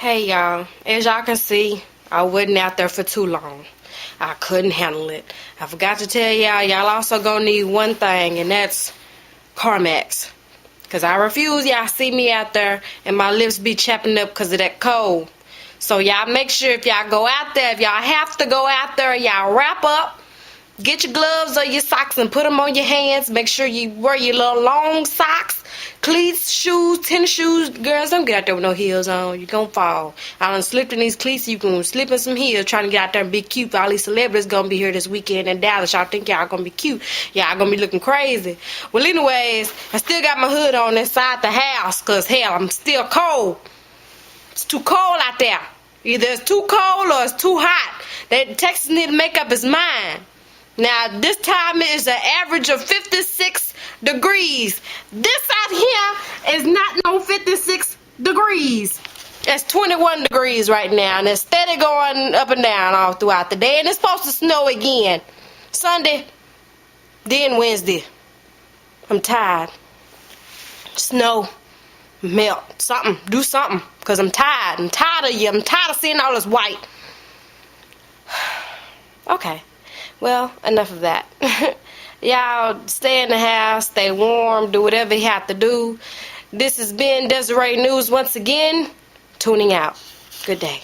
Hey y'all, as y'all can see, I wasn't out there for too long. I couldn't handle it. I forgot to tell y'all also gonna need one thing, and that's Carmex. Cause I refuse y'all see me out there and my lips be chapping up cause of that cold. So y'all make sure if y'all go out there, if y'all have to go out there, y'all wrap up. Get your gloves or your socks and put them on your hands. Make sure you wear your little long socks, cleats, shoes, tennis shoes. Girls, don't get out there with no heels on. You're going to fall. I done slipped in these cleats. You can slip in some heels trying to get out there and be cute. All these celebrities going to be here this weekend in Dallas. Y'all think y'all going to be cute. Y'all going to be looking crazy. Well, anyways, I still got my hood on inside the house because, hell, I'm still cold. It's too cold out there. Either it's too cold or it's too hot. That Texas need to make up its mind. Now, this time it is an average of 56 degrees. This out here is not no 56 degrees. It's 21 degrees right now, and it's steady going up and down all throughout the day. And it's supposed to snow again Sunday, then Wednesday. I'm tired. Snow, melt, something, do something, because I'm tired. I'm tired of you. I'm tired of seeing all this white. Okay. Well, enough of that. Y'all stay in the house, stay warm, do whatever you have to do. This has been Desiree News once again, tuning out. Good day.